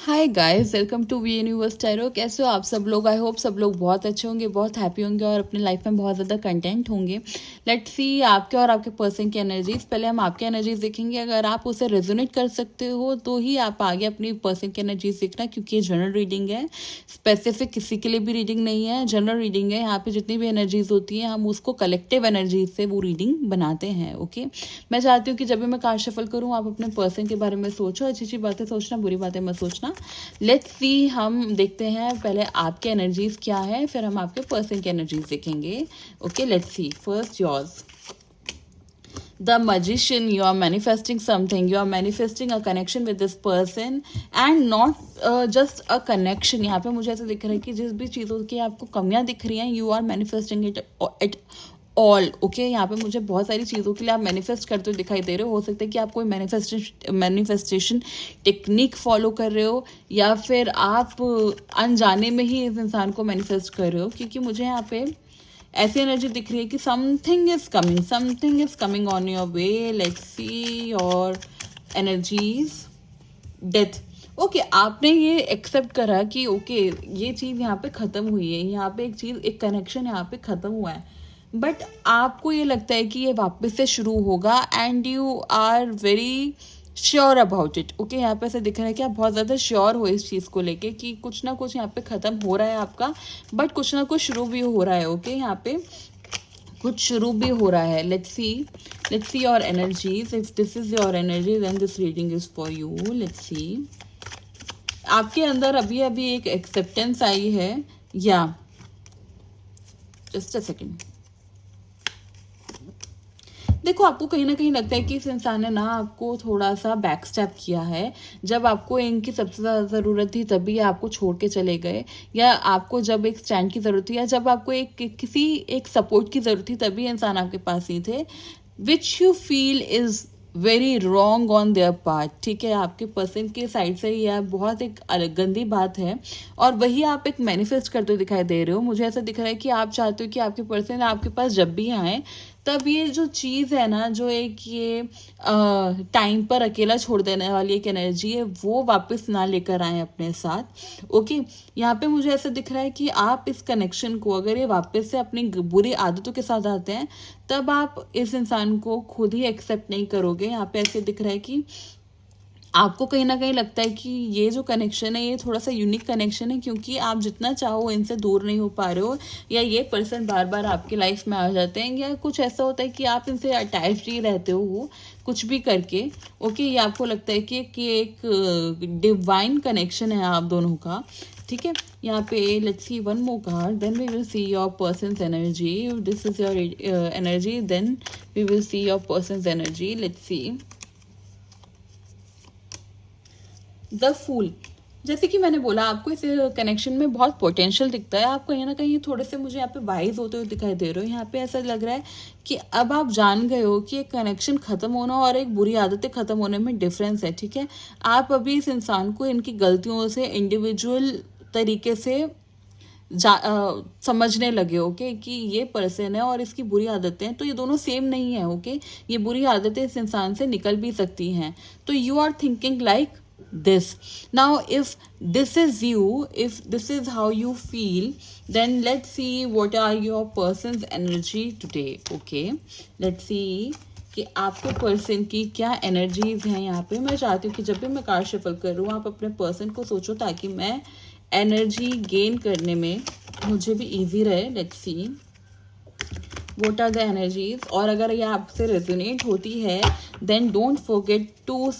Hi guys, welcome to we universe tarot. कैसे हो आप सब लोग? आई होप सब लोग बहुत अच्छे होंगे, बहुत हैप्पी होंगे और अपने लाइफ में बहुत ज़्यादा कंटेंट होंगे। लेट्स सी आपके और आपके पर्सन की एनर्जीज। पहले हम आपकी एनर्जीज देखेंगे, अगर आप उसे रेजोनेट कर सकते हो तो ही आप आगे अपनी पर्सन की एनर्जीज देखना, क्योंकि ये जनरल रीडिंग है, स्पेसिफिक किसी के लिए भी रीडिंग नहीं है, जनरल रीडिंग है। यहाँ पे जितनी भी एनर्जीज होती हैं हम उसको कलेक्टिव एनर्जीज से वो रीडिंग बनाते हैं। ओके, मैं चाहती हूँ कि जब भी मैं कार्ड शफल करूँ आप अपने पर्सन के बारे में सोचो, अच्छी अच्छी बातें सोचना, बुरी बातें मत सोचना। लेट्स सी, हम देखते हैं पहले आपके एनर्जीज क्या है, फिर हम आपके पर्सन की एनर्जीज देखेंगे। Okay, let's C first yours. The magician, you are manifesting something, you are manifesting a connection with this person and not just a connection। यहाँ पे मुझे ऐसा दिख रहा है कि जिस भी चीज़ों की आपको कमियां दिख रही हैं, you are manifesting it all. Okay, यहाँ पे मुझे बहुत सारी चीज़ों के लिए आप मैनिफेस्ट करते हुए दिखाई दे रहे हो सकता है कि आप कोई मैनिफेस्टेशन टेक्निक फॉलो कर रहे हो, या फिर आप अनजाने में ही इस इंसान को मैनिफेस्ट कर रहे हो, क्योंकि मुझे यहाँ पे ऐसी एनर्जी दिख रही है कि something is coming on your way. Let's see your energies. Death. Okay, आपने ये एक्सेप्ट करा कि ओके ये चीज़ यहाँ पे ख़त्म हुई है, यहाँ पे एक चीज़, एक कनेक्शन यहाँ पे ख़त्म हुआ है, बट आपको ये लगता है कि ये वापस से शुरू होगा and you are very sure about it. Okay, यहाँ पे ऐसा दिख रहा है कि आप बहुत ज़्यादा श्योर हो इस चीज़ को लेके कि कुछ ना कुछ यहाँ पे ख़त्म हो रहा है आपका, बट कुछ ना कुछ शुरू भी हो रहा है। ओके, यहाँ पे कुछ शुरू भी हो रहा है। Let's see your energies. If this is your energy then this reading is for you. Let's see, आपके अंदर अभी अभी एक एक्सेप्टेंस आई है, या जस्ट अ सेकेंड। देखो, आपको कहीं ना कहीं लगता है कि इस इंसान ने ना आपको थोड़ा सा बैक स्टेप किया है। जब आपको इनकी सबसे ज़्यादा ज़रूरत थी तभी आपको छोड़ के चले गए, या आपको जब एक स्टैंड की ज़रूरत थी, या जब आपको किसी एक सपोर्ट की ज़रूरत थी तभी इंसान आपके पास ही थे, which you feel is very wrong on their part. ठीक है, आपके पर्सन के साइड से यह बहुत एक गंदी बात है, और वही आप एक मैनिफेस्ट करते हुए दिखाई दे रहे हो। मुझे ऐसा दिख रहा है कि आप चाहते हो कि आपके पर्सन आपके पास जब भी आए तब ये जो चीज़ है ना, जो एक ये टाइम पर अकेला छोड़ देने वाली एक एनर्जी है, वो वापस ना लेकर आए अपने साथ। ओके, यहाँ पे मुझे ऐसा दिख रहा है कि आप इस कनेक्शन को, अगर ये वापस से अपनी बुरी आदतों के साथ आते हैं तब आप इस इंसान को खुद ही एक्सेप्ट नहीं करोगे। यहाँ पे ऐसे दिख रहा है कि आपको कहीं ना कहीं लगता है कि ये जो कनेक्शन है ये थोड़ा सा यूनिक कनेक्शन है, क्योंकि आप जितना चाहो इनसे दूर नहीं हो पा रहे हो, या ये पर्सन बार बार आपकी लाइफ में आ जाते हैं, या कुछ ऐसा होता है कि आप इनसे अटैच ही रहते हो कुछ भी करके। ओके, ये आपको लगता है कि एक डिवाइन कनेक्शन है आप दोनों का। ठीक है, यहाँ पे let's see one more card, then we will see your person's energy. This is your energy, then we will see your person's energy. Let's see the fool. जैसे कि मैंने बोला, आपको इस कनेक्शन में बहुत पोटेंशियल दिखता है, आप कहीं ना कहीं थोड़े से मुझे यहाँ पे वाइज होते हुए दिखाई दे रहे हो। यहाँ पे ऐसा लग रहा है कि अब आप जान गए हो कि एक कनेक्शन ख़त्म होना और एक बुरी आदतें ख़त्म होने में डिफरेंस है। ठीक है, आप अभी इस इंसान को इनकी गलतियों से इंडिविजुअल तरीके से समझने लगे हो कि ये पर्सन है और इसकी बुरी आदतें हैं, तो ये दोनों सेम नहीं है। ओके, ये बुरी आदतें इस इंसान से निकल भी सकती हैं। तो you are thinking like this. Now if this is you, if this is how you feel, then let's see what are your person's energy today. Okay, let's see कि आपके पर्सन की क्या एनर्जीज हैं। यहाँ पे मैं चाहती हूँ कि जब भी मैं कार्ड शफल कर रही हूँ आप अपने पर्सन को सोचो, ताकि मैं एनर्जी गेन करने में मुझे भी इजी रहे। Let's see what are the energies, और अगर ये आपसे रेजोनेट होती है then don't forget to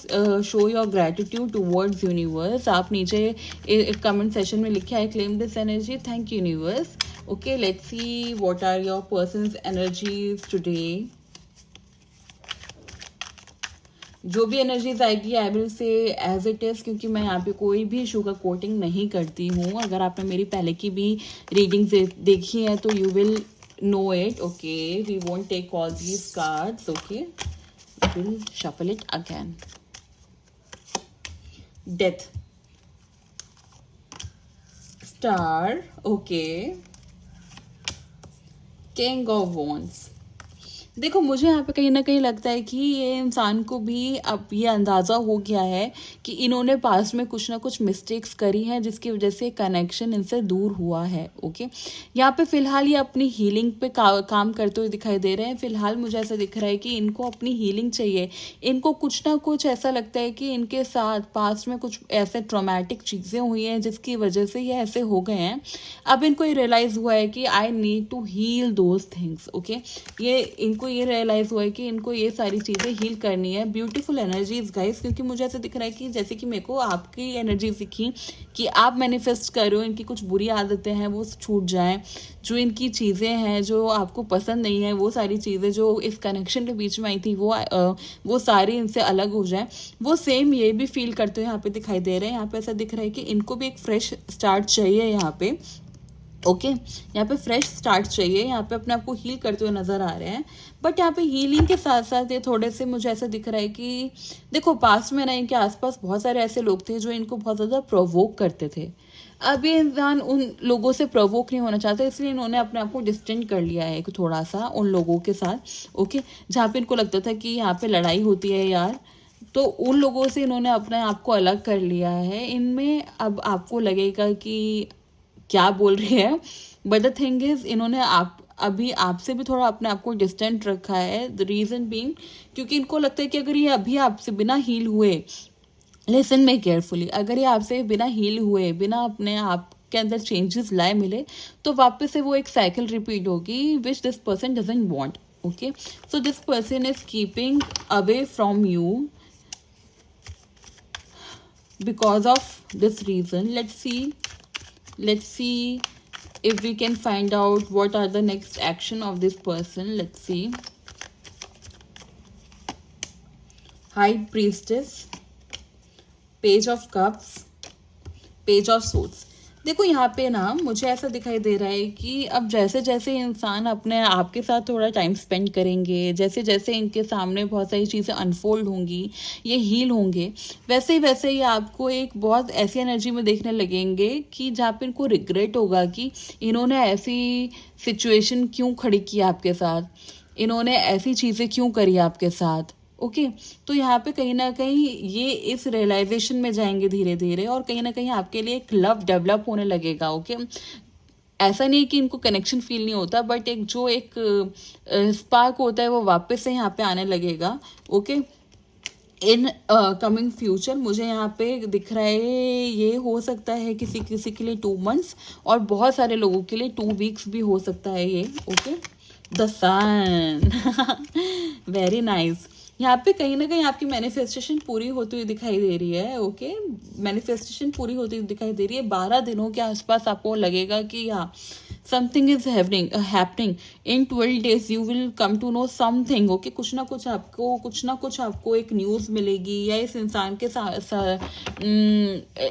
show your gratitude towards universe. आप नीचे कमेंट सेशन में लिखा है claim this energy, thank you universe. Okay, let's see what are your person's energies today. जो भी एनर्जीज आएगी I will say as it is, क्योंकि मैं यहाँ पे कोई भी शुगर कोटिंग नहीं करती हूँ। अगर आपने मेरी पहले की भी रीडिंग्स देखी है तो you will know it. Okay, we won't take all these cards. Okay, we'll shuffle it again. Death, Star. Okay, King of Wands. देखो मुझे यहाँ पे कहीं न कहीं लगता है कि ये इंसान को भी अब ये अंदाज़ा हो गया है कि इन्होंने पास्ट में कुछ ना कुछ मिस्टेक्स करी हैं जिसकी वज़ह से कनेक्शन इनसे दूर हुआ है, ओके। यहाँ पे फ़िलहाल ये अपनी हीलिंग पे काम करते हुए दिखाई दे रहे हैं। फ़िलहाल मुझे ऐसा दिख रहा है कि इनको अपनी हीलिंग चाहिए। इनको कुछ ना कुछ ऐसा लगता है कि इनके साथ पास्ट में कुछ ऐसे ट्रॉमेटिक चीज़ें हुई हैं जिसकी वज़ह से ये ऐसे हो गए हैं। अब इनको ये रियलाइज़ हुआ है कि I need to heal those things, okay. ये इनको ये रियलाइज़ हुआ है कि इनको ये सारी चीज़ें हील करनी है। ब्यूटीफुल एनर्जीज गाइस, क्योंकि मुझे ऐसा दिख रहा है कि जैसे कि मेरे को आपकी एनर्जी दिखी कि आप मैनिफेस्ट कर रहे हो इनकी कुछ बुरी आदतें हैं वो छूट जाएं, जो इनकी चीज़ें हैं जो आपको पसंद नहीं है वो सारी चीज़ें जो इस कनेक्शन के बीच में आई थी वो सारी इनसे अलग हो जाए। वो सेम ये भी फील करते हुए यहाँ पे दिखाई दे रहे हैं। यहाँ पे ऐसा दिख रहा है कि इनको भी एक फ्रेश स्टार्ट चाहिए यहाँ पे, ओके। यहाँ पे फ्रेश स्टार्ट चाहिए। यहाँ पे अपने आप को हील करते हुए नज़र आ रहे हैं। बट यहाँ पे हीलिंग के साथ साथ ये थोड़े से मुझे ऐसा दिख रहा है कि देखो पास्ट में ना इनके आसपास बहुत सारे ऐसे लोग थे जो इनको बहुत ज़्यादा प्रोवोक करते थे। अब ये इंसान उन लोगों से प्रोवोक नहीं होना चाहता, इसलिए इन्होंने अपने आप को डिस्टेंट कर लिया है थोड़ा सा उन लोगों के साथ, ओके। जहाँ पे इनको लगता था कि यहाँ पे लड़ाई होती है यार, तो उन लोगों से इन्होंने अपने आप को अलग कर लिया है। इनमें अब आपको लगेगा कि क्या बोल रही है, बट द थिंग इज इन्होंने अभी आपसे भी थोड़ा अपने आप को डिस्टेंट रखा है। द रीज़न बीइंग क्योंकि इनको लगता है कि अगर ये अभी आपसे बिना हील हुए, लिसन में केयरफुली, अगर ये आपसे बिना हील हुए, बिना अपने आप के अंदर चेंजेस लाए मिले, तो वापस से वो एक साइकिल रिपीट होगी which this person doesn't want, okay. So this person is keeping away from you because of this reason. Let's see if we can find out what are the next action of this person. Let's see. High Priestess, Page of Cups, Page of Swords. देखो यहाँ पे ना मुझे ऐसा दिखाई दे रहा है कि अब जैसे जैसे इंसान अपने आप के साथ थोड़ा टाइम स्पेंड करेंगे, जैसे जैसे इनके सामने बहुत सारी चीज़ें अनफोल्ड होंगी, ये हील होंगे, वैसे ही आपको एक बहुत ऐसी एनर्जी में देखने लगेंगे कि जहाँ पे इनको रिग्रेट होगा कि इन्होंने ऐसी सिचुएशन क्यों खड़ी की आपके साथ, इन्होंने ऐसी चीज़ें क्यों करी आपके साथ, ओके। तो यहाँ पे कहीं ना कहीं ये इस रियलाइजेशन में जाएंगे धीरे धीरे, और कहीं ना कहीं आपके लिए एक लव डेवलप होने लगेगा, ओके। ऐसा नहीं कि इनको कनेक्शन फील नहीं होता, बट एक जो एक स्पार्क होता है वो वापस से यहाँ पे आने लगेगा, ओके। इन कमिंग फ्यूचर मुझे यहाँ पे दिख रहा है ये हो सकता है किसी किसी के लिए 2 months और बहुत सारे लोगों के लिए 2 weeks भी हो सकता है ये, okay. The sun very nice. यहाँ पे कहीं ना कहीं आपकी मैनिफेस्टेशन पूरी होती हुई दिखाई दे रही है, ओके। मैनिफेस्टेशन पूरी होती हुई दिखाई दे रही है। 12 दिनों के आसपास आपको लगेगा कि हाँ something is happening in 12 days you will come to know something, okay. कुछ ना कुछ आपको एक न्यूज़ मिलेगी, या इस इंसान के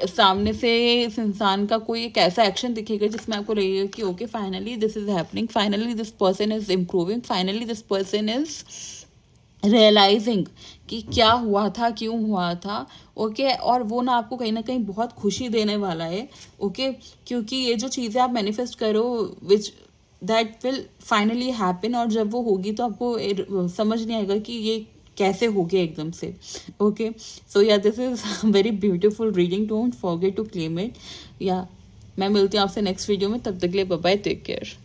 सामने से इस इंसान का कोई एक ऐसा एक्शन दिखेगा जिसमें आपको लगेगा कि okay finally this is happening, finally this person is improving, finally this person is realizing कि क्या हुआ था, क्यों हुआ था, ओके। और वो ना आपको कहीं ना कहीं बहुत खुशी देने वाला है, ओके। क्योंकि ये जो चीज़ें आप मैनिफेस्ट करो which that will finally happen, और जब वो होगी तो आपको समझ नहीं आएगा कि ये कैसे हो गया एकदम से, ओके। सो या this is very beautiful reading, don't forget to claim it. या मैं मिलती हूँ आपसे नेक्स्ट वीडियो में, तब तक के लिए बाय बाय, टेक केयर।